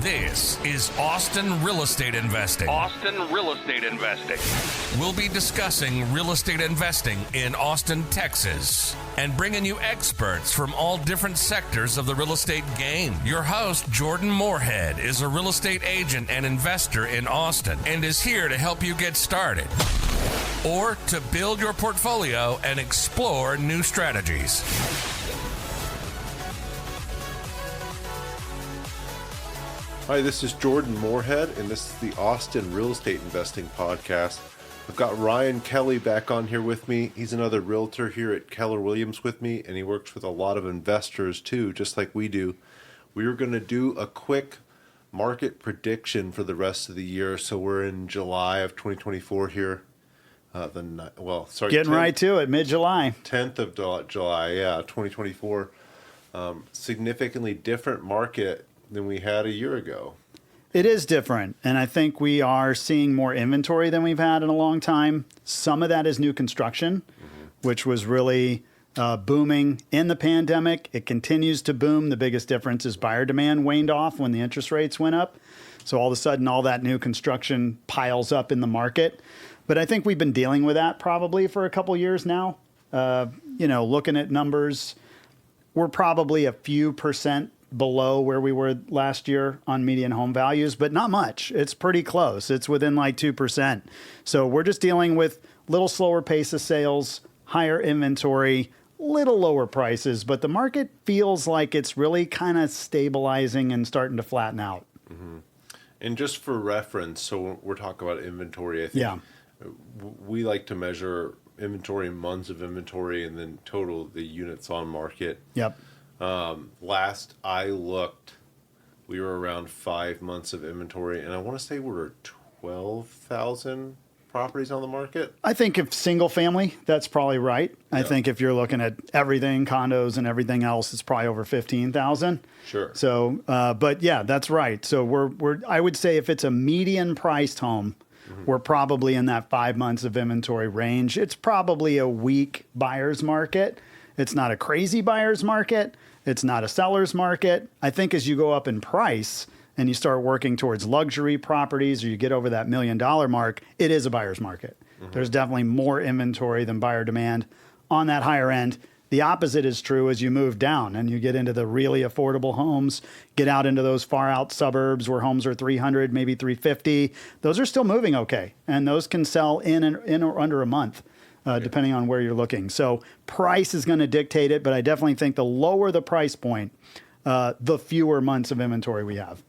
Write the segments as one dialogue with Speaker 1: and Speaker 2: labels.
Speaker 1: This is Austin Real Estate Investing.
Speaker 2: Austin Real Estate Investing.
Speaker 1: We'll be discussing real estate investing in Austin, Texas, and bringing you experts from all different sectors of the real estate game. Your host, Jordan Moorhead, is a real estate agent and investor in Austin and is here to help you get started or to build your portfolio and explore new strategies.
Speaker 3: Hi, this is Jordan Moorhead, and this is the Austin Real Estate Investing Podcast. I've got Ryan Kelly back on here with me. He's another realtor here at Keller Williams with me, and he works with a lot of investors too, just like we do. We are going to do a quick market prediction for the rest of the year. So we're in July of 2024 here. Getting
Speaker 4: 10th, right to it, mid-July.
Speaker 3: 10th of July, 2024. Significantly different market than we had a year ago.
Speaker 4: It is different, and I think we are seeing more inventory than we've had in a long time. Some of that is new construction, which was really booming in the pandemic. It continues to boom. The biggest difference is buyer demand waned off when the interest rates went up. So all of a sudden, all that new construction piles up in the market. But I think we've been dealing with that probably for a couple years now. Looking at numbers, we're probably a few percent below where we were last year on median home values, but not much. It's pretty close. It's within like 2%. So we're just dealing with a little slower pace of sales, higher inventory, little lower prices, but the market feels like it's really kind of stabilizing and starting to flatten out.
Speaker 3: Mm-hmm. And just for reference, so we're talking about inventory, I think we like to measure inventory in months of inventory and then total the units on market.
Speaker 4: Yep.
Speaker 3: Last I looked, we were around 5 months of inventory, and I want to say we were 12,000 properties on the market.
Speaker 4: I think if single family, that's probably right. Yeah. I think if you're looking at everything, condos and everything else, it's probably over 15,000.
Speaker 3: Sure.
Speaker 4: So, but yeah, that's right. So I would say if it's a median priced home, we're probably in that 5 months of inventory range. It's probably a weak buyer's market. It's not a crazy buyer's market. It's not a seller's market. I think as you go up in price and you start working towards luxury properties or you get over that $1 million mark, it is a buyer's market. There's definitely more inventory than buyer demand on that higher end. The opposite is true as you move down and you get into the really affordable homes, get out into those far out suburbs where homes are 300, maybe 350. Those are still moving okay. And those can sell in or under a month. Depending on where you're looking. So price is going to dictate it, but I definitely think the lower the price point, the fewer months of inventory we have.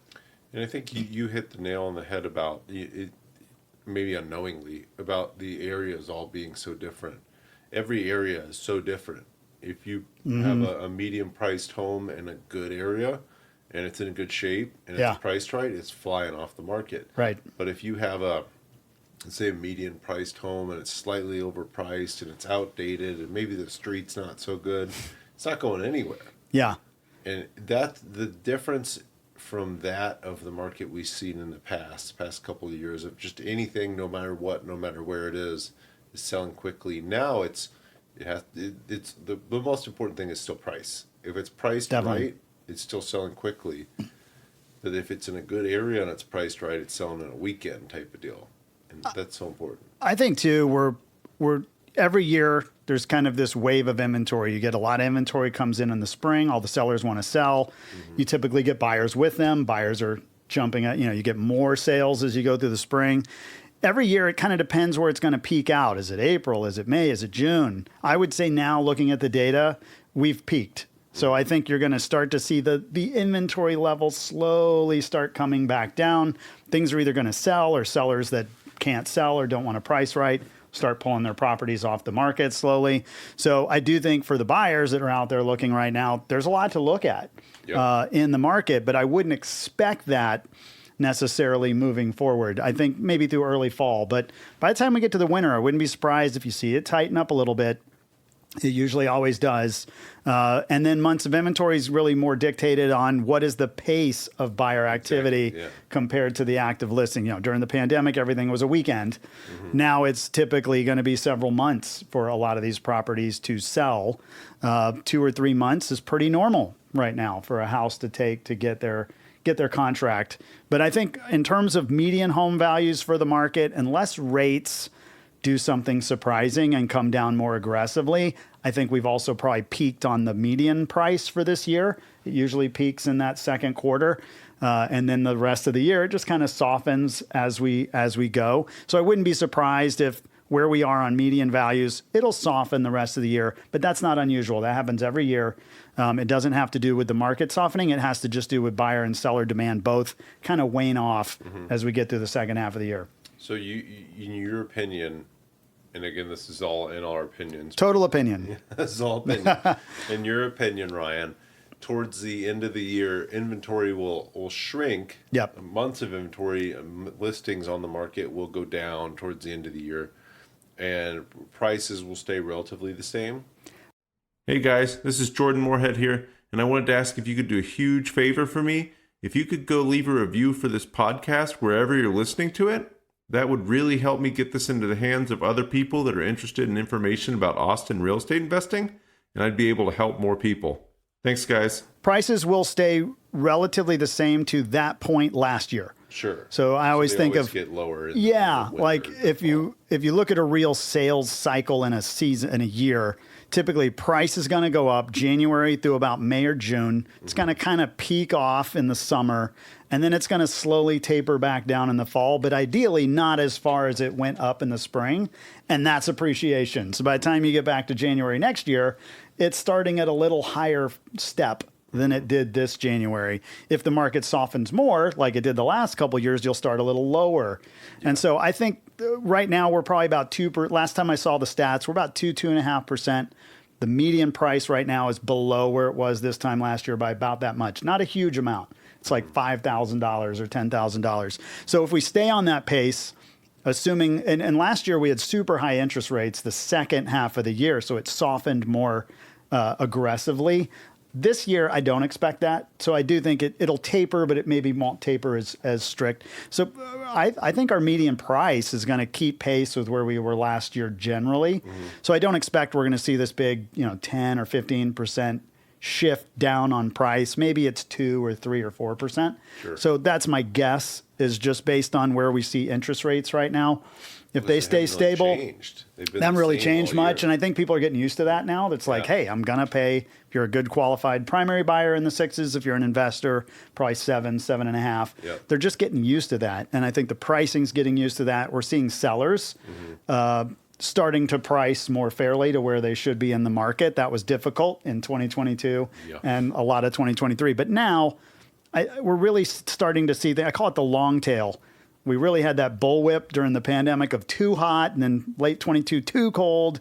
Speaker 3: And I think you hit the nail on the head about it, maybe unknowingly, about the areas all being so different. Every area is so different. If you have a medium-priced home in a good area, and it's in good shape, and it's priced right, it's flying off the market.
Speaker 4: Right.
Speaker 3: But if you have let's say a median priced home and it's slightly overpriced and it's outdated and maybe the street's not so good, it's not going anywhere.
Speaker 4: Yeah.
Speaker 3: And that's the difference from that of the market we've seen in the past couple of years of just anything, no matter what, no matter where it is selling quickly. Now it's the most important thing is still price. If it's priced right, it's still selling quickly. But if it's in a good area and it's priced right, it's selling in a weekend type of deal. And that's so important. I
Speaker 4: think too, we're every year there's kind of this wave of inventory. You get a lot of inventory comes in the spring. All the sellers want to sell. You typically get buyers with them. Buyers are jumping at, you get more sales as you go through the spring. Every year it kind of depends where it's going to peak out. Is it April? Is it May? Is it June? I would say now looking at the data, we've peaked. So I think you're going to start to see the inventory levels slowly start coming back down. Things are either going to sell or sellers that can't sell or don't want to price right start pulling their properties off the market slowly. So I do think for the buyers that are out there looking right now, there's a lot to look at in the market, but I wouldn't expect that necessarily moving forward. I think maybe through early fall, but by the time we get to the winter, I wouldn't be surprised if you see it tighten up a little bit. It usually always does. And then months of inventory is really more dictated on what is the pace of buyer activity compared to the active listing. During the pandemic, everything was a weekend. Now it's typically going to be several months for a lot of these properties to sell. 2 or 3 months is pretty normal right now for a house to take to get their get their contract. But I think in terms of median home values for the market, unless rates do something surprising and come down more aggressively, I think we've also probably peaked on the median price for this year. It usually peaks in that second quarter. And then the rest of the year, it just kind of softens as we go. So I wouldn't be surprised if where we are on median values, it'll soften the rest of the year. But that's not unusual. That happens every year. It doesn't have to do with the market softening. It has to just do with buyer and seller demand both kind of wane off as we get through the second half of the year.
Speaker 3: So you in your opinion, and again, this is all in our opinions.
Speaker 4: Total opinion.
Speaker 3: This is all opinion. In your opinion, Ryan, towards the end of the year, inventory will shrink.
Speaker 4: Yep.
Speaker 3: Months of inventory, listings on the market will go down towards the end of the year, and prices will stay relatively the same.
Speaker 5: Hey guys, this is Jordan Moorhead here, and I wanted to ask if you could do a huge favor for me. If you could go leave a review for this podcast wherever you're listening to it, that would really help me get this into the hands of other people that are interested in information about Austin real estate investing, and I'd be able to help more people. Thanks, guys.
Speaker 4: Prices will stay relatively the same to that point last year.
Speaker 3: Sure.
Speaker 4: So I always think of
Speaker 3: get lower. In
Speaker 4: yeah,
Speaker 3: the
Speaker 4: like if you look at a real sales cycle in a season in a year, typically price is going to go up January through about May or June. It's going to kind of peak off in the summer, and then it's going to slowly taper back down in the fall, but ideally not as far as it went up in the spring, and that's appreciation. So by the time you get back to January next year, it's starting at a little higher step than it did this January. If the market softens more, like it did the last couple of years, you'll start a little lower. Yeah. And so I think right now we're probably about last time I saw the stats, we're about 2.5%. The median price right now is below where it was this time last year by about that much. Not a huge amount. It's like $5,000 or $10,000. So if we stay on that pace, assuming, and last year we had super high interest rates the second half of the year, so it softened more aggressively. This year, I don't expect that. So I do think it'll taper, but it maybe won't taper as strict. So I think our median price is going to keep pace with where we were last year generally. So I don't expect we're going to see this big, 10 or 15% shift down on price. Maybe it's 2 or 3 or 4%.
Speaker 3: Sure.
Speaker 4: So that's my guess, is just based on where we see interest rates right now. If they stay stable, they haven't really changed much. And I think people are getting used to that now. That's like, hey, I'm going to pay, if you're a good qualified primary buyer in the 6s, if you're an investor, probably 7, 7.5.
Speaker 3: Yep.
Speaker 4: They're just getting used to that. And I think the pricing's getting used to that. We're seeing sellers starting to price more fairly to where they should be in the market. That was difficult in 2022 and a lot of 2023. But now we're really starting to see, I call it the long tail. We really had that bullwhip during the pandemic of too hot, and then late 22, too cold.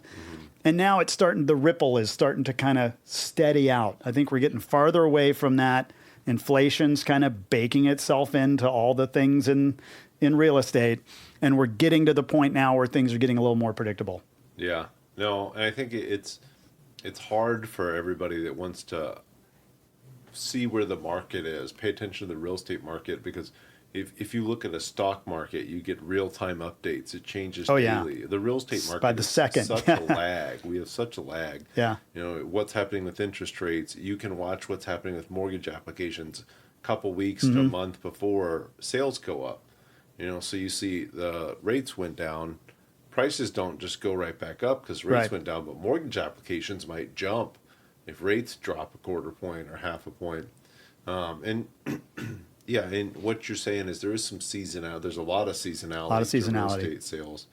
Speaker 4: And now the ripple is starting to kind of steady out. I think we're getting farther away from that. Inflation's kind of baking itself into all the things in real estate. And we're getting to the point now where things are getting a little more predictable.
Speaker 3: Yeah. No, and I think it's hard for everybody that wants to see where the market is, pay attention to the real estate market, because if you look at a stock market, you get real-time updates. It changes daily.
Speaker 4: Yeah.
Speaker 3: The real estate market
Speaker 4: by the second.
Speaker 3: Such a lag. We have such a lag.
Speaker 4: Yeah.
Speaker 3: What's happening with interest rates. You can watch what's happening with mortgage applications a couple weeks to a month before sales go up. So you see the rates went down. Prices don't just go right back up because rates went down, but mortgage applications might jump if rates drop a quarter point or half a point. Yeah, and what you're saying is there is some seasonality. There's a lot of seasonality. To real estate sales,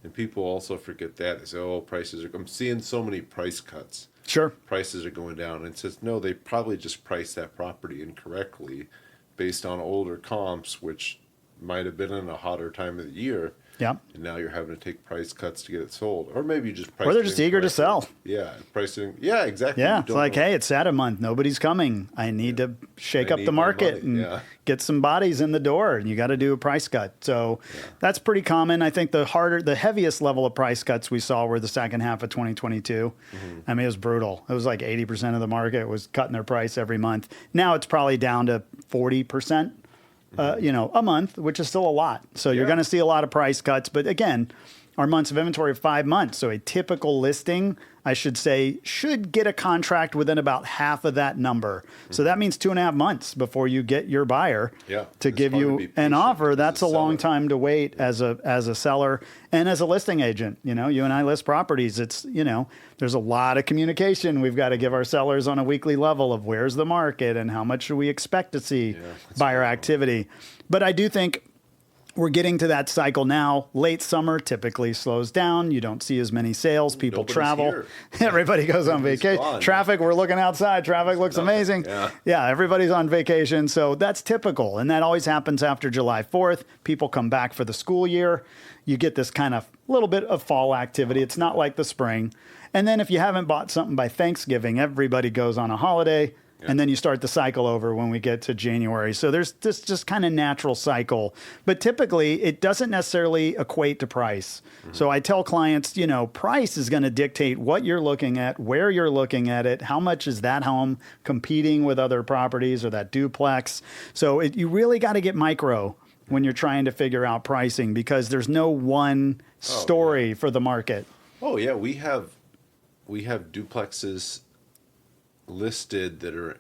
Speaker 3: and people also forget that. They say, prices are. I'm seeing so many price cuts.
Speaker 4: Sure.
Speaker 3: Prices are going down, and it says no. They probably just priced that property incorrectly, based on older comps, which might have been in a hotter time of the year.
Speaker 4: Yeah.
Speaker 3: And now you're having to take price cuts to get it sold, or maybe you just price.
Speaker 4: Or they're just eager to sell.
Speaker 3: Yeah, pricing. Yeah, exactly.
Speaker 4: Yeah, it's like, hey, it's at a month. Nobody's coming. I need to shake up the market and get some bodies in the door. And you got to do a price cut. So that's pretty common. I think the heaviest level of price cuts we saw were the second half of 2022. I mean, it was brutal. It was like 80% of the market was cutting their price every month. Now it's probably down to 40%. A month, which is still a lot. So you're going to see a lot of price cuts. But again, our months of inventory are 5 months. So a typical listing, I should say, should get a contract within about half of that number. So that means 2.5 months before you get your buyer to give you an offer. That's a long time to wait as a seller and as a listing agent. You know, you and I list properties. It's, you know, there's a lot of communication we've got to give our sellers on a weekly level of where's the market and how much should we expect to see buyer activity. But I do think we're getting to that cycle now. Late summer typically slows down. You don't see as many sales. People travel. Everybody goes on vacation. Gone. Traffic, we're looking outside. Traffic looks amazing. Yeah, everybody's on vacation. So that's typical. And that always happens after July 4th. People come back for the school year. You get this kind of little bit of fall activity. It's not like the spring. And then if you haven't bought something by Thanksgiving, everybody goes on a holiday. And then you start the cycle over when we get to January. So there's this just kind of natural cycle. But typically, it doesn't necessarily equate to price. So I tell clients, you know, price is going to dictate what you're looking at, where you're looking at it, how much is that home competing with other properties or that duplex. So you really got to get micro when you're trying to figure out pricing because there's no one story for the market.
Speaker 3: Oh, yeah. We have duplexes listed that are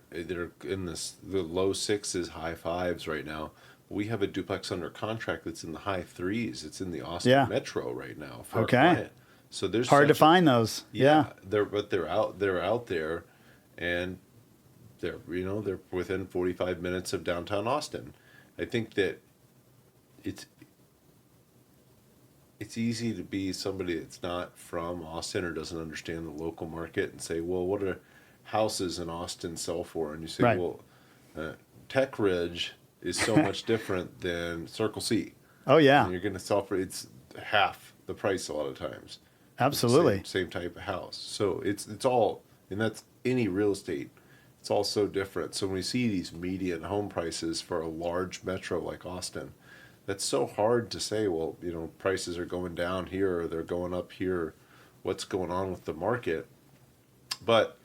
Speaker 3: in the low 6s, high 5s right now. We have a duplex under contract that's in the high 3s. It's in the Austin Metro right now. For a client. So there's
Speaker 4: hard to find those.
Speaker 3: They're out there, and they're within 45 minutes of downtown Austin. I think that it's easy to be somebody that's not from Austin or doesn't understand the local market and say, well, what are houses in Austin sell for? And you say, well, Tech Ridge is so much different than Circle C.
Speaker 4: Oh, yeah.
Speaker 3: And you're going to sell for, it's half the price a lot of times.
Speaker 4: Absolutely.
Speaker 3: Same type of house. So it's all, and that's any real estate. It's all so different. So when we see these median home prices for a large metro like Austin, that's so hard to say, well, you know, prices are going down here or they're going up here. What's going on with the market? But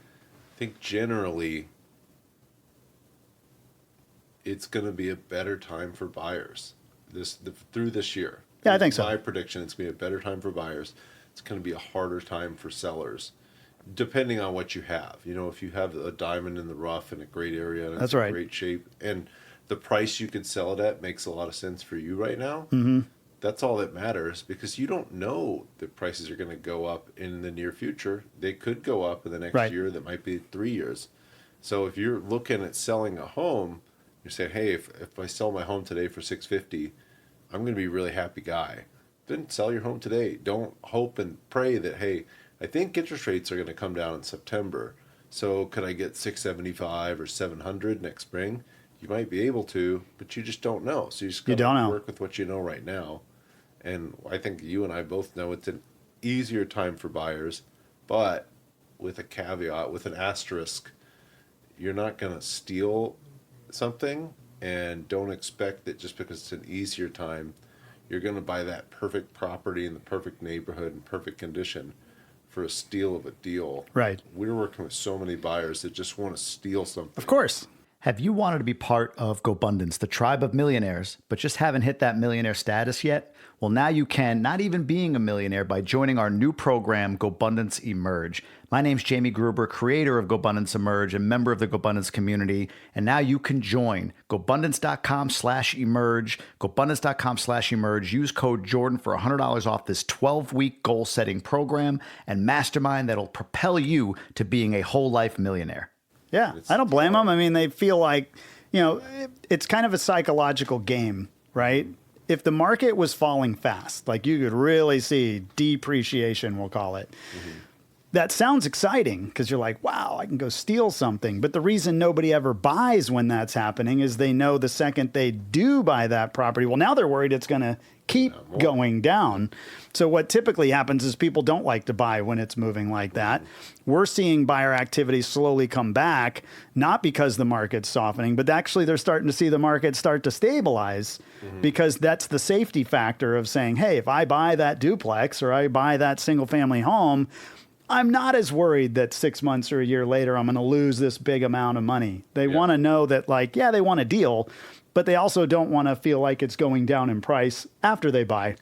Speaker 3: I think generally it's going to be a better time for buyers through this year.
Speaker 4: Yeah, I think so.
Speaker 3: My prediction, it's going to be a better time for buyers. It's going to be a harder time for sellers, depending on what you have. You know, if you have a diamond in the rough in a great area and it's in great shape, and the price you could sell it at makes a lot of sense for you right now, that's all that matters, because you don't know that prices are going to go up in the near future. They could go up in the next year. That might be 3 years. So if you're looking at selling a home, you're saying, hey, if I sell my home today for $650, I'm going to be a really happy guy. Then sell your home today. Don't hope and pray that, hey, I think interest rates are going to come down in September. So could I get $675 or $700 next spring? You might be able to, but you just don't know. So you just got to work with what you know right now. And I think you and I both know it's an easier time for buyers, but with a caveat, with an asterisk, you're not going to steal something, and don't expect that just because it's an easier time, you're going to buy that perfect property in the perfect neighborhood in perfect condition for a steal of a deal.
Speaker 4: Right.
Speaker 3: We're working with so many buyers that just want to steal something.
Speaker 4: Of course.
Speaker 6: Have you wanted to be part of GoBundance, the tribe of millionaires, but just haven't hit that millionaire status yet? Well, now you can, not even being a millionaire, by joining our new program, GoBundance Emerge. My name's Jamie Gruber, creator of GoBundance Emerge and member of the GoBundance community. And now you can join. GoBundance.com/emerge. GoBundance.com/emerge. Use code Jordan for $100 off this 12-week goal-setting program and mastermind that'll propel you to being a whole life millionaire.
Speaker 4: Yeah, I don't blame them. I mean, they feel like, you know, it's kind of a psychological game, right? If the market was falling fast, like you could really see depreciation, we'll call it. That sounds exciting because you're like, wow, I can go steal something. But the reason nobody ever buys when that's happening is they know the second they do buy that property, well, now they're worried it's going to keep going down. So what typically happens is people don't like to buy when it's moving like that. We're seeing buyer activity slowly come back, not because the market's softening, but actually they're starting to see the market start to stabilize because that's the safety factor of saying, hey, if I buy that duplex or I buy that single family home, I'm not as worried that 6 months or a year later I'm going to lose this big amount of money. They want to know that, like, yeah, they want a deal, but they also don't want to feel like it's going down in price after they buy.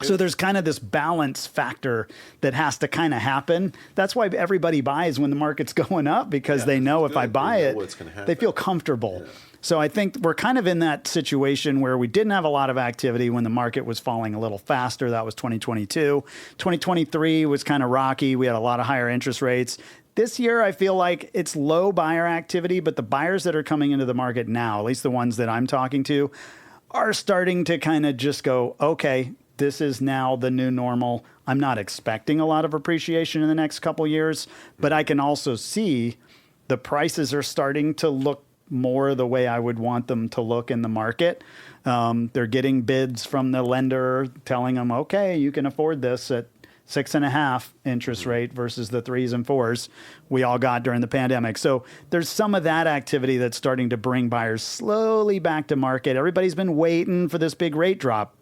Speaker 4: So there's kind of this balance factor that has to kind of happen. That's why everybody buys when the market's going up, because they know if I buy it, they feel comfortable. Yeah. So I think we're kind of in that situation where we didn't have a lot of activity when the market was falling a little faster. That was 2022. 2023 was kind of rocky. We had a lot of higher interest rates. This year, I feel like it's low buyer activity, but the buyers that are coming into the market now, at least the ones that I'm talking to, are starting to kind of just go, okay, this is now the new normal. I'm not expecting a lot of appreciation in the next couple years, but I can also see the prices are starting to look more the way I would want them to look in the market. They're getting bids from the lender telling them, okay, you can afford this at 6.5 interest rate versus the 3s and 4s we all got during the pandemic. So there's some of that activity that's starting to bring buyers slowly back to market. Everybody's been waiting for this big rate drop,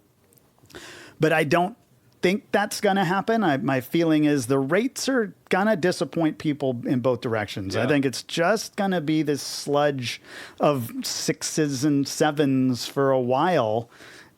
Speaker 4: but I don't think that's going to happen. My feeling is the rates are going to disappoint people in both directions. Yeah. I think it's just going to be this sludge of 6s and 7s for a while.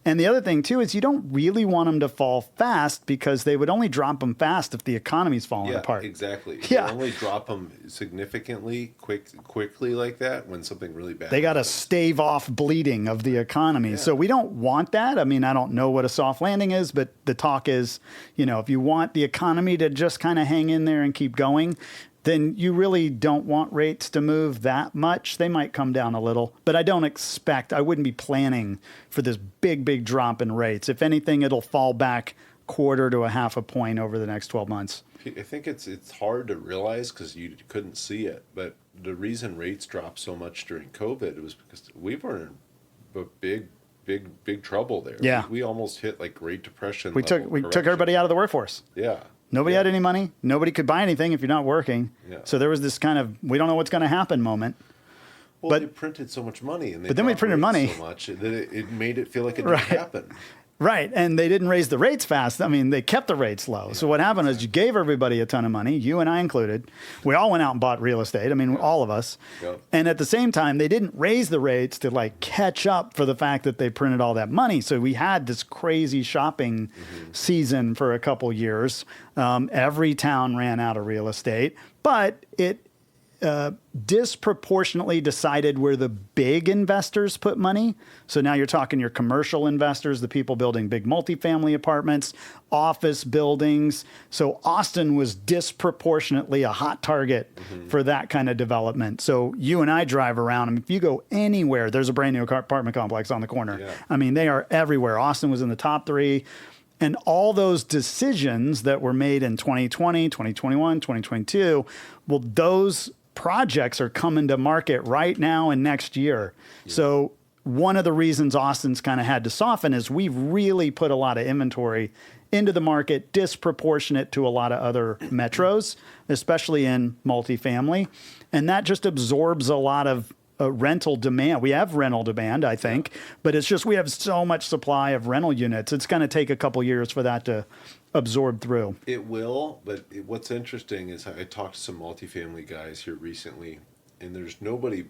Speaker 4: And the other thing, too, is you don't really want them to fall fast, because they would only drop them fast if the economy's falling apart.
Speaker 3: Exactly.
Speaker 4: Yeah.
Speaker 3: They only drop them significantly, quickly like that when something really bad
Speaker 4: They got to stave off bleeding of the economy. Yeah. So we don't want that. I mean, I don't know what a soft landing is, but the talk is, if you want the economy to just kind of hang in there and keep going, then you really don't want rates to move that much. They might come down a little, but I wouldn't be planning for this big drop in rates. If anything, it'll fall back 1/4 to 1/2 point over the next 12 months.
Speaker 3: I think it's hard to realize because you couldn't see it, but the reason rates dropped so much during COVID was because we were in big trouble there.
Speaker 4: Yeah.
Speaker 3: We almost hit like Great Depression.
Speaker 4: We took everybody out of the workforce.
Speaker 3: Yeah.
Speaker 4: Nobody had any money. Nobody could buy anything if you're not working. Yeah. So there was this kind of, we don't know what's going to happen moment.
Speaker 3: Well, they printed so much money.
Speaker 4: But then we printed money
Speaker 3: so much that it made it feel like it didn't happen.
Speaker 4: Right. And they didn't raise the rates fast. I mean, they kept the rates low. Yeah, so what happened is you gave everybody a ton of money, you and I included. We all went out and bought real estate. I mean, all of us. Yep. And at the same time, they didn't raise the rates to like catch up for the fact that they printed all that money. So we had this crazy shopping season for a couple years. Every town ran out of real estate, but it disproportionately decided where the big investors put money. So now you're talking your commercial investors, the people building big multifamily apartments, office buildings. So Austin was disproportionately a hot target for that kind of development. So you and I drive around, and if you go anywhere, there's a brand new apartment complex on the corner. Yeah. I mean, they are everywhere. Austin was in the top 3. And all those decisions that were made in 2020, 2021, 2022, well, those projects are coming to market right now and next year. Yeah. So one of the reasons Austin's kind of had to soften is we've really put a lot of inventory into the market, disproportionate to a lot of other metros, especially in multifamily. And that just absorbs a lot of rental demand. We have rental demand, I think, but it's just we have so much supply of rental units. It's going to take a couple years for that to absorb through.
Speaker 3: It will, but what's interesting is I talked to some multifamily guys here recently, and there's nobody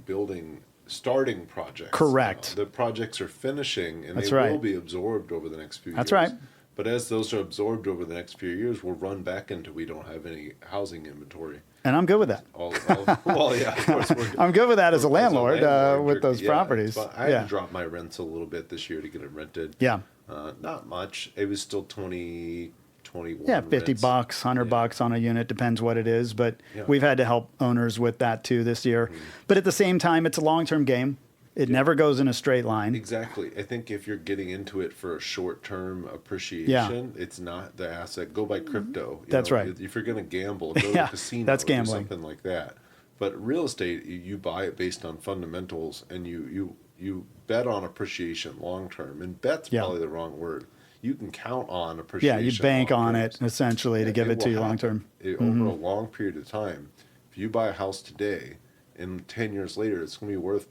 Speaker 3: starting projects.
Speaker 4: Correct.
Speaker 3: The projects are finishing, and
Speaker 4: That's
Speaker 3: they
Speaker 4: right.
Speaker 3: will be absorbed over the next few years.
Speaker 4: That's right.
Speaker 3: But as those are absorbed over the next few years, we'll run back into we don't have any housing inventory.
Speaker 4: And I'm good with that.
Speaker 3: Well, yeah, of course.
Speaker 4: I'm good with that as a landlord with those properties.
Speaker 3: I had to drop my rents a little bit this year to get it rented.
Speaker 4: Yeah.
Speaker 3: Not much. It was still 20, 21.
Speaker 4: Yeah, $50,
Speaker 3: rents.
Speaker 4: $100 on a unit, depends what it is. But we've had to help owners with that too this year. But at the same time, it's a long-term game. It never goes in a straight line.
Speaker 3: Exactly. I think if you're getting into it for a short-term appreciation, it's not the asset. Go buy crypto.
Speaker 4: That's right.
Speaker 3: If you're going to gamble, go to a casino.
Speaker 4: That's gambling.
Speaker 3: Or something like that. But real estate, you buy it based on fundamentals, and you bet on appreciation long-term. And bet's probably the wrong word. You can count on appreciation.
Speaker 4: Yeah, you bank on it, essentially, to give it to you long-term.
Speaker 3: Over a long period of time. If you buy a house today, and 10 years later, it's going to be worth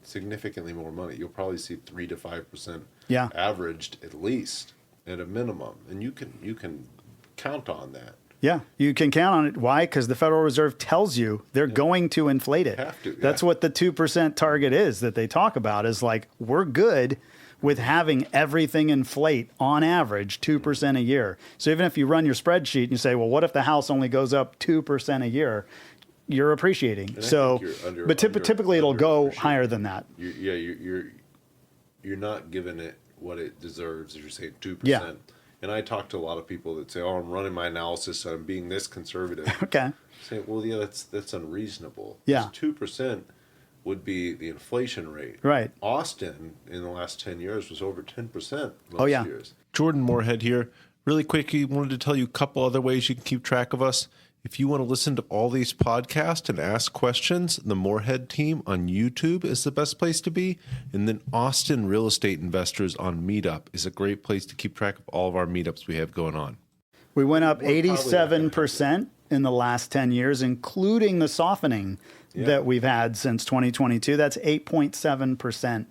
Speaker 3: significantly more money. You'll probably see 3 to 5% averaged at least at a minimum, and you can count on that.
Speaker 4: Yeah, you can count on it. Why? Because the Federal Reserve tells you they're going to inflate it.
Speaker 3: Have to.
Speaker 4: That's what the 2% target is that they talk about. Is like we're good. with having everything inflate on average 2% a year. So even if you run your spreadsheet and you say, well, what if the house only goes up 2% a year? You're appreciating.
Speaker 3: And
Speaker 4: So, but typically it'll go higher than that.
Speaker 3: You're not giving it what it deserves. You're saying 2%.
Speaker 4: Yeah.
Speaker 3: And I talk to a lot of people that say, "Oh, I'm running my analysis, so I'm being this conservative."
Speaker 4: Okay.
Speaker 3: Say, well, yeah, that's unreasonable.
Speaker 4: Yeah.
Speaker 3: 2% would be the inflation rate.
Speaker 4: Right.
Speaker 3: Austin in the last 10 years was over 10% most
Speaker 4: Oh, yeah.
Speaker 3: years.
Speaker 5: Jordan Moorhead here. Really quickly, wanted to tell you a couple other ways you can keep track of us. If you want to listen to all these podcasts and ask questions, the Moorhead team on YouTube is the best place to be. And then Austin Real Estate Investors on Meetup is a great place to keep track of all of our meetups we have going on.
Speaker 4: We went up 87% in the last 10 years, including the softening that we've had since 2022. That's 8.7%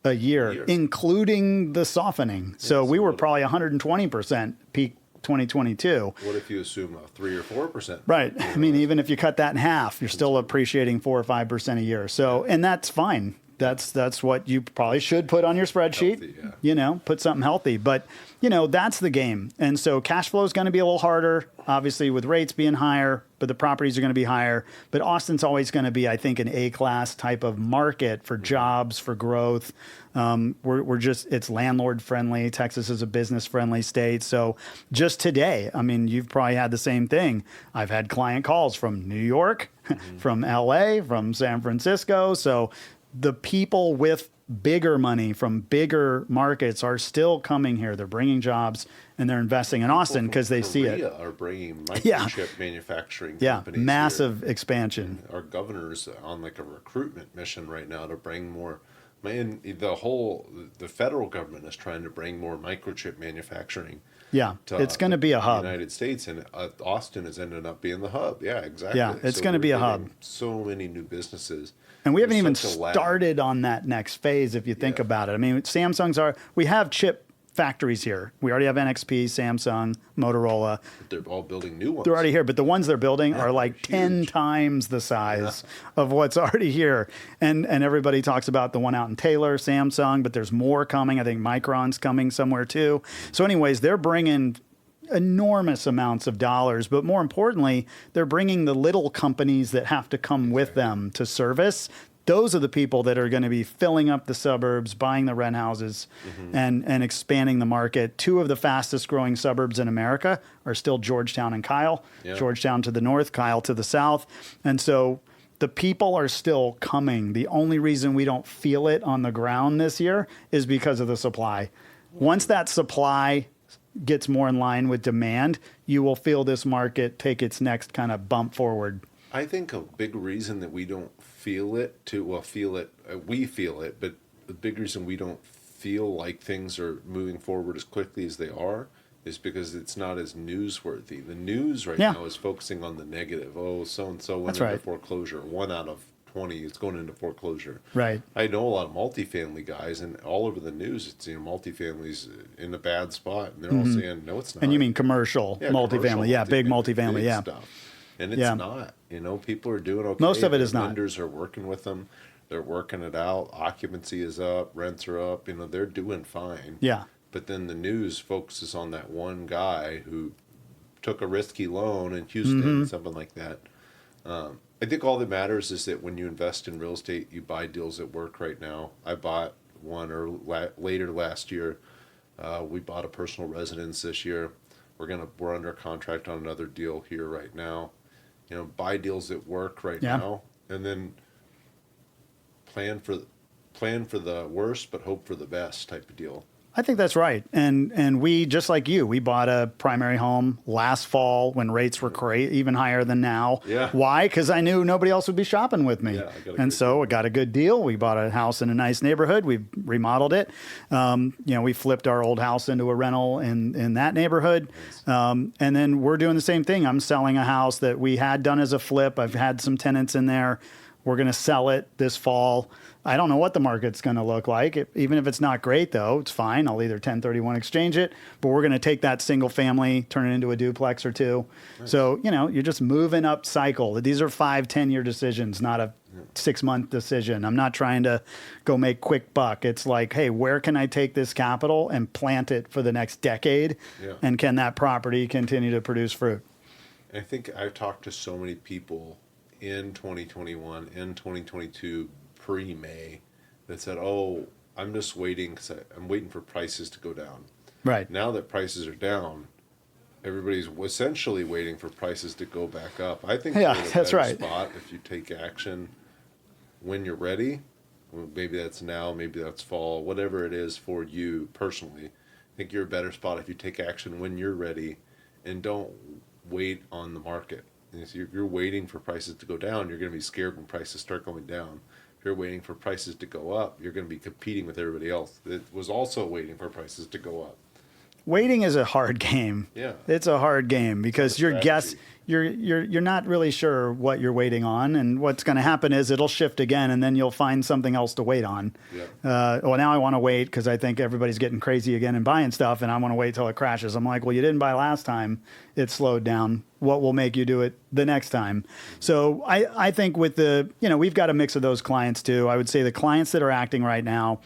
Speaker 4: a year, including the softening. So we were probably 120% peak 2022.
Speaker 3: What if you assume a 3 or 4%?
Speaker 4: Right. I mean, even if you cut that in half, you're still appreciating 4 or 5% a year. So, and that's fine. That's what you probably should put on your spreadsheet.
Speaker 3: Healthy, yeah.
Speaker 4: You know, put something healthy. But, you know, that's the game. And so cash flow is going to be a little harder, obviously, with rates being higher, but the properties are going to be higher. But Austin's always going to be, I think, an A-class type of market for jobs, for growth. We're just, it's landlord friendly. Texas is a business friendly state. So just today, I mean, you've probably had the same thing. I've had client calls from New York, from LA, from San Francisco. So the people with bigger money from bigger markets are still coming here. They're bringing jobs and they're investing in Austin because they see it.
Speaker 3: Are bringing microchip manufacturing companies
Speaker 4: massive
Speaker 3: here.
Speaker 4: expansion.
Speaker 3: And our governor's on like a recruitment mission right now to bring more. Man, the federal government is trying to bring more microchip manufacturing.
Speaker 4: Yeah, it's going to be a hub.
Speaker 3: United States, and Austin is ending up being the hub. Yeah, exactly.
Speaker 4: Yeah, it's going to be a hub.
Speaker 3: So many new businesses.
Speaker 4: And we haven't even started on that next phase if you think about it. I mean, we have chip factories here. We already have NXP, Samsung, Motorola.
Speaker 3: But they're all building new ones.
Speaker 4: They're already here, but the ones they're building are like 10 times the size of what's already here. And everybody talks about the one out in Taylor, Samsung, but there's more coming. I think Micron's coming somewhere too. So anyways, they're bringing enormous amounts of dollars, but more importantly, they're bringing the little companies that have to come with them to service. Those are the people that are going to be filling up the suburbs, buying the rent houses, and expanding the market. Two of the fastest growing suburbs in America are still Georgetown and Kyle. Yeah. Georgetown to the north, Kyle to the south. And so the people are still coming. The only reason we don't feel it on the ground this year is because of the supply. Once that supply gets more in line with demand, you will feel this market take its next kind of bump forward.
Speaker 3: I think a big reason that we don't feel it, we feel it, but the big reason we don't feel like things are moving forward as quickly as they are is because it's not as newsworthy. The news right now is focusing on the negative. Oh, so-and-so went into foreclosure. 1 out of 20 is going into foreclosure.
Speaker 4: Right.
Speaker 3: I know a lot of multifamily guys, and all over the news, it's multifamily's in a bad spot, and they're all saying, no, it's not.
Speaker 4: And you mean commercial multifamily. Big multifamily,
Speaker 3: stuff. And it's not. People are doing okay.
Speaker 4: Most of it is not.
Speaker 3: Lenders are working with them. They're working it out. Occupancy is up. Rents are up. They're doing fine.
Speaker 4: Yeah.
Speaker 3: But then the news focuses on that one guy who took a risky loan in Houston, something like that. I think all that matters is that when you invest in real estate, you buy deals that work right now. I bought one later last year. We bought a personal residence this year. We're under contract on another deal here right now. Buy deals that work right now, and then plan for the worst but hope for the best type of deal.
Speaker 4: I think that's right. And we, just like you, we bought a primary home last fall when rates were even higher than now.
Speaker 3: Yeah.
Speaker 4: Why? Because I knew nobody else would be shopping with me. I got a good deal. We bought a house in a nice neighborhood. We remodeled it. We flipped our old house into a rental in that neighborhood. Nice. And then we're doing the same thing. I'm selling a house that we had done as a flip. I've had some tenants in there. We're going to sell it this fall. I don't know what the market's going to look like. Even if it's not great, though, it's fine. I'll either 1031 exchange it, but we're going to take that single family, turn it into a duplex or two. Nice. So, you're just moving up cycle. These are 5-10 year decisions, not a 6-month decision. I'm not trying to go make quick buck. It's like, hey, where can I take this capital and plant it for the next decade?
Speaker 3: Yeah.
Speaker 4: And can that property continue to produce fruit?
Speaker 3: I think I've talked to so many people in 2021, in 2022, pre-May, that said, oh, I'm just waiting because I'm waiting for prices to go down.
Speaker 4: Right.
Speaker 3: Now that prices are down, everybody's essentially waiting for prices to go back up. I think
Speaker 4: Yeah,
Speaker 3: you're in a
Speaker 4: that's
Speaker 3: better
Speaker 4: right.
Speaker 3: spot if you take action when you're ready. Well, maybe that's now, maybe that's fall, whatever it is for you personally. I think you're a better spot if you take action when you're ready and don't wait on the market. And if you're waiting for prices to go down, you're going to be scared when prices start going down. If you're waiting for prices to go up, you're going to be competing with everybody else that was also waiting for prices to go up.
Speaker 4: Waiting is a hard game.
Speaker 3: Yeah.
Speaker 4: It's a hard game because
Speaker 3: It's a
Speaker 4: you're
Speaker 3: strategy.
Speaker 4: you're not really sure what you're waiting on, and what's going to happen is it'll shift again, and then you'll find something else to wait on.
Speaker 3: Yeah.
Speaker 4: Well, now I want to wait because I think everybody's getting crazy again and buying stuff, and I want to wait till it crashes. I'm like, well, you didn't buy last time; it slowed down. What will make you do it the next time? So I think with we've got a mix of those clients too. I would say the clients that are acting right now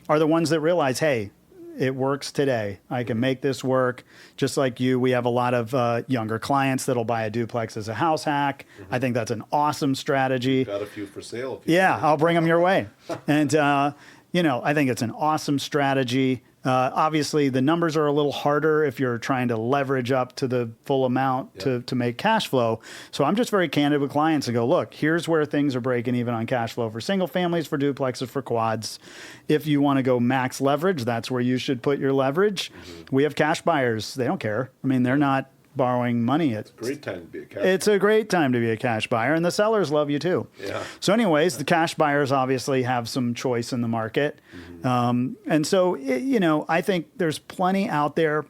Speaker 4: are the ones that realize, hey, it works today. I can make this work. Just like you, we have a lot of younger clients that'll buy a duplex as a house hack. I think that's an awesome strategy.
Speaker 3: Got a few for sale. If you
Speaker 4: Yeah,
Speaker 3: want.
Speaker 4: I'll bring them your way. And, I think it's an awesome strategy. Obviously, the numbers are a little harder if you're trying to leverage up to the full amount to make cash flow. So I'm just very candid with clients and go, look, here's where things are breaking even on cash flow for single families, for duplexes, for quads. If you want to go max leverage, that's where you should put your leverage. We have cash buyers. They don't care. I mean, they're not borrowing money.
Speaker 3: Great time to be a cash.
Speaker 4: It's a great time to be a cash buyer, and the sellers love you too.
Speaker 3: Yeah.
Speaker 4: So anyways, the cash buyers obviously have some choice in the market. And so, I think there's plenty out there.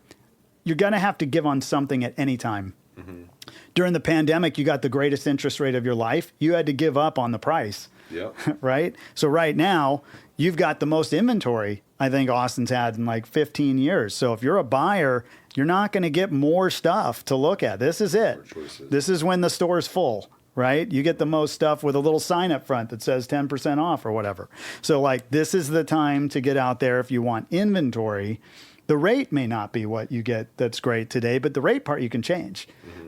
Speaker 4: You're going to have to give on something at any time. During the pandemic, you got the greatest interest rate of your life. You had to give up on the price.
Speaker 3: Yep.
Speaker 4: Right? So right now, you've got the most inventory I think Austin's had in like 15 years. So if you're a buyer, you're not going to get more stuff to look at. This is it.
Speaker 3: More choices.
Speaker 4: This is when the store's full, right? You get the most stuff with a little sign up front that says 10% off or whatever. So like this is the time to get out there if you want inventory. The rate may not be what you get that's great today, but the rate part you can change.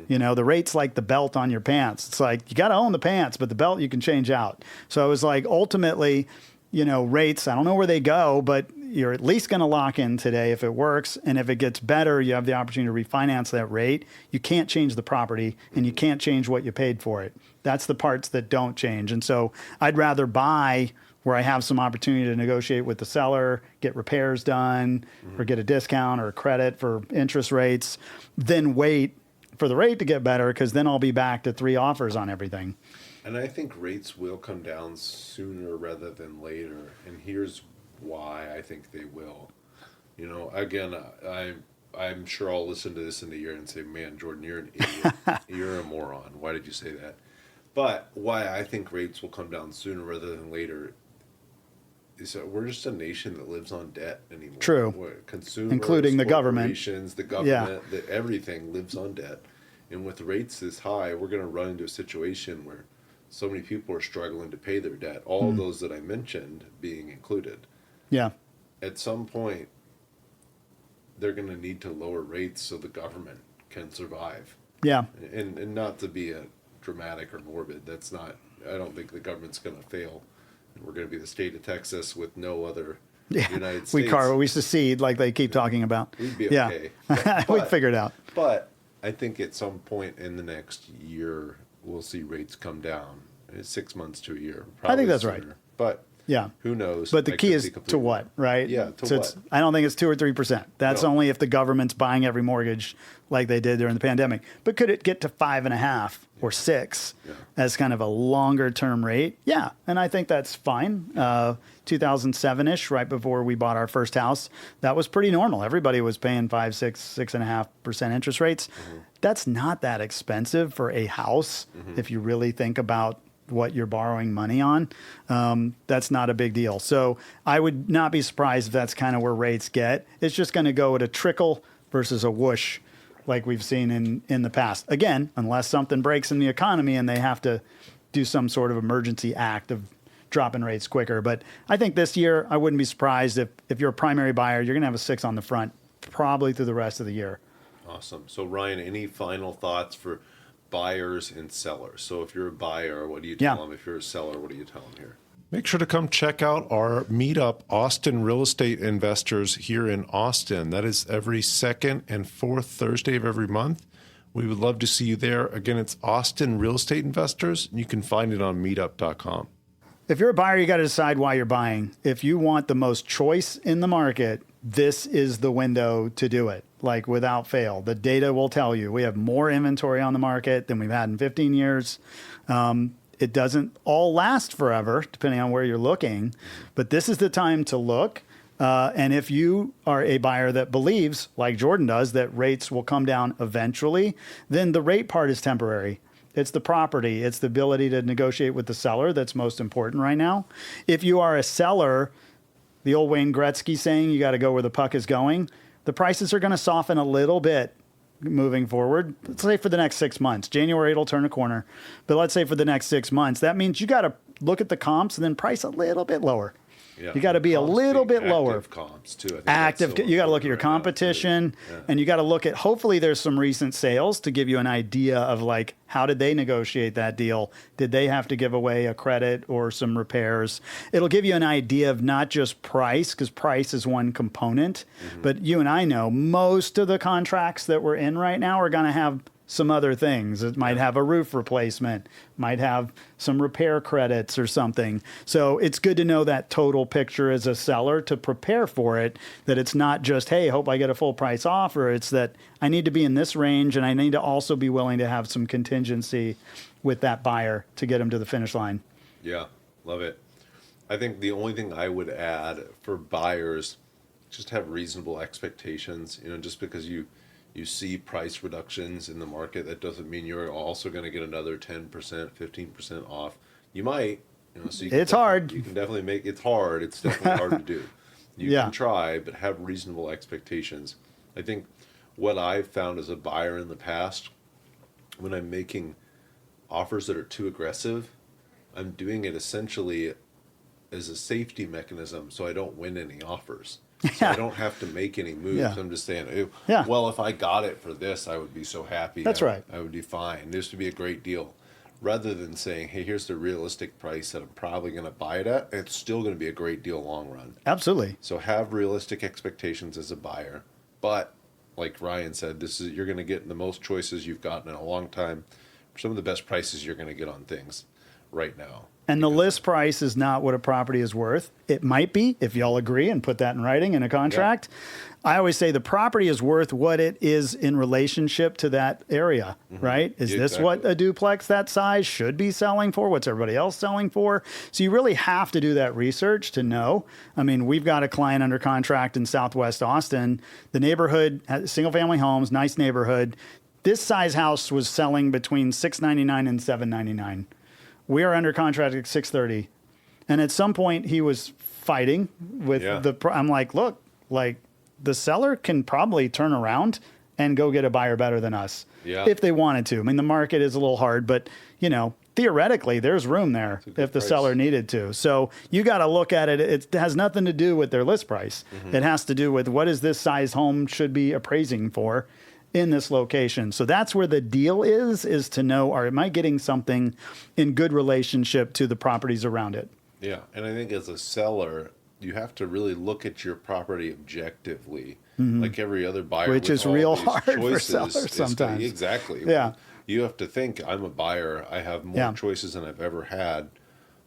Speaker 4: The rate's like the belt on your pants. It's like you got to own the pants, but the belt you can change out. So it was like ultimately, rates, I don't know where they go, but you're at least going to lock in today if it works. And if it gets better, you have the opportunity to refinance that rate. You can't change the property and you can't change what you paid for it. That's the parts that don't change. And so I'd rather buy where I have some opportunity to negotiate with the seller, get repairs done, or get a discount or a credit for interest rates, than wait for the rate to get better, because then I'll be back to 3 offers on everything.
Speaker 3: And I think rates will come down sooner rather than later. And here's why I think they will. Again, I'm sure I'll listen to this in a year and say, man, Jordan, you're an idiot. You're a moron. Why did you say that? But why I think rates will come down sooner rather than later is that we're just a nation that lives on debt anymore.
Speaker 4: True.
Speaker 3: Consumers,
Speaker 4: Including the government.
Speaker 3: corporations, the government, everything lives on debt. And with rates this high, we're going to run into a situation where so many people are struggling to pay their debt, all those that I mentioned being included.
Speaker 4: Yeah.
Speaker 3: At some point, they're going to need to lower rates so the government can survive.
Speaker 4: Yeah.
Speaker 3: And not to be a dramatic or morbid, that's not, I don't think the government's going to fail. We're going to be the state of Texas with no other United States.
Speaker 4: We secede like they keep talking about.
Speaker 3: We'd be okay.
Speaker 4: We'd figure it out.
Speaker 3: But I think at some point in the next year, we'll see rates come down. It's 6 months to a year.
Speaker 4: I think that's
Speaker 3: sooner.
Speaker 4: right.
Speaker 3: But
Speaker 4: Yeah.
Speaker 3: who knows?
Speaker 4: But the
Speaker 3: I
Speaker 4: key
Speaker 3: could
Speaker 4: is
Speaker 3: be
Speaker 4: to
Speaker 3: completely
Speaker 4: what,
Speaker 3: wrong.
Speaker 4: right?
Speaker 3: Yeah, to
Speaker 4: So
Speaker 3: what?
Speaker 4: I don't think it's 2 or 3%. That's
Speaker 3: No.
Speaker 4: only if the government's buying every mortgage like they did during the pandemic. But could it get to 5.5 or 6 as kind of a longer term rate? Yeah, and I think that's fine. 2007-ish, right before we bought our first house, that was pretty normal. Everybody was paying 5, 6, 6.5% interest rates. That's not that expensive for a house if you really think about what you're borrowing money on. That's not a big deal. So I would not be surprised if that's kind of where rates get. It's just going to go at a trickle versus a whoosh like we've seen in the past. Again, unless something breaks in the economy and they have to do some sort of emergency act of dropping rates quicker. But I think this year, I wouldn't be surprised if you're a primary buyer, you're going to have a 6 on the front probably through the rest of the year.
Speaker 3: Awesome. So Ryan, any final thoughts for buyers and sellers? So if you're a buyer, what do you tell them? If you're a seller, what do you tell them here?
Speaker 7: Make sure to come check out our meetup, Austin Real Estate Investors, here in Austin. That is every second and fourth Thursday of every month. We would love to see you there. Again, it's Austin Real Estate Investors. You can find it on meetup.com.
Speaker 4: If you're a buyer, you got to decide why you're buying. If you want the most choice in the market, this is the window to do it, like without fail. The data will tell you we have more inventory on the market than we've had in 15 years. It doesn't all last forever, depending on where you're looking, but this is the time to look. And if you are a buyer that believes, like Jordan does, that rates will come down eventually, then the rate part is temporary. It's the property. It's the ability to negotiate with the seller that's most important right now. If you are a seller, the old Wayne Gretzky saying, you got to go where the puck is going, the prices are going to soften a little bit moving forward. Let's say for the next 6 months. January, it'll turn a corner. But let's say for the next 6 months, that means you got to look at the comps and then price a little bit lower.
Speaker 3: Yeah.
Speaker 4: You got to be a little bit lower.
Speaker 3: Active comps too. I think
Speaker 4: Active. You got to look at your competition, and you got to look at. Hopefully, there's some recent sales to give you an idea of like how did they negotiate that deal? Did they have to give away a credit or some repairs? It'll give you an idea of not just price, because price is one component, but you and I know most of the contracts that we're in right now are going to have some other things. It might have a roof replacement, might have some repair credits or something. So it's good to know that total picture as a seller to prepare for it, that it's not just, hey, hope I get a full price offer. It's that I need to be in this range, and I need to also be willing to have some contingency with that buyer to get them to the finish line.
Speaker 3: Yeah, love it. I think the only thing I would add for buyers, just have reasonable expectations. Just because you see price reductions in the market, that doesn't mean you're also going to get another 10%, 15% off. You might, so
Speaker 4: it's hard.
Speaker 3: You can definitely it's hard. It's definitely hard to do. You can try, but have reasonable expectations. I think what I've found as a buyer in the past, when I'm making offers that are too aggressive, I'm doing it essentially as a safety mechanism so I don't win any offers. So I don't have to make any moves.
Speaker 4: Yeah.
Speaker 3: I'm just saying, well, if I got it for this, I would be so happy.
Speaker 4: That's right.
Speaker 3: I would be fine. This would be a great deal. Rather than saying, hey, here's the realistic price that I'm probably going to buy it at, it's still going to be a great deal long run.
Speaker 4: Absolutely.
Speaker 3: So have realistic expectations as a buyer. But like Ryan said, you're going to get the most choices you've gotten in a long time. Some of the best prices you're going to get on things right now.
Speaker 4: And the list price is not what a property is worth. It might be, if y'all agree and put that in writing in a contract. Yeah. I always say the property is worth what it is in relationship to that area, right? Is this what a duplex that size should be selling for? What's everybody else selling for? So you really have to do that research to know. I mean, we've got a client under contract in Southwest Austin. The neighborhood has single-family homes, nice neighborhood. This size house was selling between $699 and $799. We are under contract at $630, and at some point he was fighting with I'm like, look, like the seller can probably turn around and go get a buyer better than us if they wanted to. I mean, the market is a little hard, but theoretically there's room there if the seller needed to. So you got to look at it. It has nothing to do with their list price. It has to do with what is this size home should be appraising for in this location. So that's where the deal is to know, am I getting something in good relationship to the properties around it?
Speaker 3: Yeah, and I think as a seller, you have to really look at your property objectively, like every other buyer.
Speaker 4: Which is real hard for sellers sometimes.
Speaker 3: Exactly.
Speaker 4: Yeah.
Speaker 3: You have to think, I'm a buyer, I have more choices than I've ever had.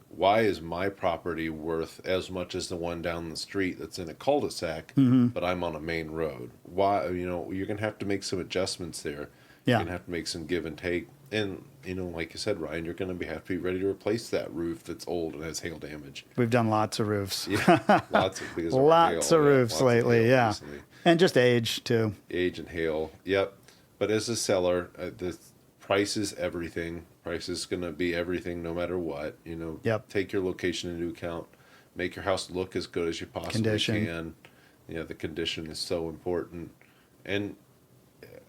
Speaker 3: Why is my property worth as much as the one down the street that's in a cul-de-sac, but I'm on a main road? Why? You're going to have to make some adjustments there. You're going to have to make some give and take. And, like you said, Ryan, you're going to have to be ready to replace that roof that's old and has hail damage.
Speaker 4: We've done lots of roofs.
Speaker 3: Lots
Speaker 4: of roofs lately, recently. And just age, too.
Speaker 3: Age and hail, yep. But as a seller, the price is everything. Price is going to be everything no matter what. Take your location into account. Make your house look as good as you possibly can. The condition is so important. And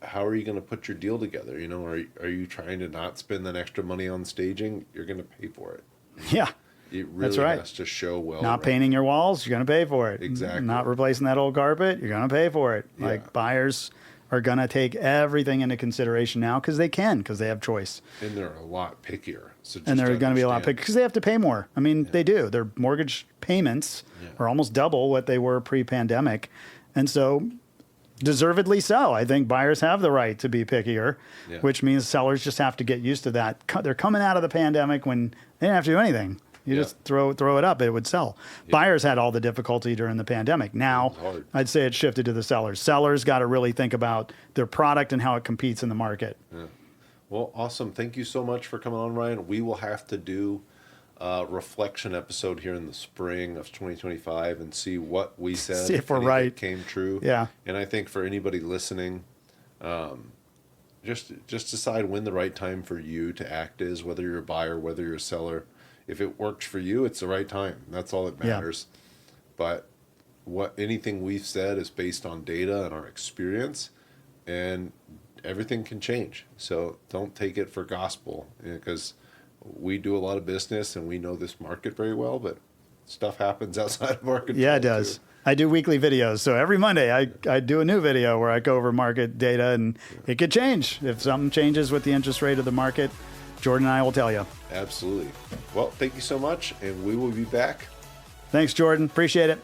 Speaker 3: how are you going to put your deal together? You know, are you trying to not spend that extra money on staging? You're going to pay for it.
Speaker 4: Yeah.
Speaker 3: It really
Speaker 4: That's right.
Speaker 3: has to show well.
Speaker 4: Not painting your walls, you're going to pay for it.
Speaker 3: Exactly.
Speaker 4: Not replacing that old carpet, you're going to pay for it.
Speaker 3: Yeah.
Speaker 4: Like buyers are going to take everything into consideration now because they have choice.
Speaker 3: And they're a lot pickier. So
Speaker 4: And they're going to be a lot pickier because they have to pay more. I mean, they do. Their mortgage payments are almost double what they were pre-pandemic. And so deservedly so. I think buyers have the right to be pickier, which means sellers just have to get used to that. They're coming out of the pandemic when they didn't have to do anything. You just throw it up, it would sell. Buyers had all the difficulty during the pandemic. Now, I'd say it's shifted to the sellers. Sellers got to really think about their product and how it competes in the market.
Speaker 3: Yeah. Well, awesome. Thank you so much for coming on, Ryan. We will have to do a reflection episode here in the spring of 2025 and see what we said.
Speaker 4: See if we're right.
Speaker 3: Came true.
Speaker 4: Yeah.
Speaker 3: And I think for anybody listening, just decide when the right time for you to act is, whether you're a buyer, whether you're a seller. If it works for you, it's the right time. That's all that matters. But anything we've said is based on data and our experience, and everything can change. So don't take it for gospel, because we do a lot of business and we know this market very well, but stuff happens outside of our control.
Speaker 4: Yeah, it does.
Speaker 3: Too.
Speaker 4: I do weekly videos. So every Monday I do a new video where I go over market data, and it could change. If something changes with the interest rate of the market, Jordan and I will tell you.
Speaker 3: Absolutely. Well, thank you so much, and we will be back.
Speaker 4: Thanks, Jordan. Appreciate it.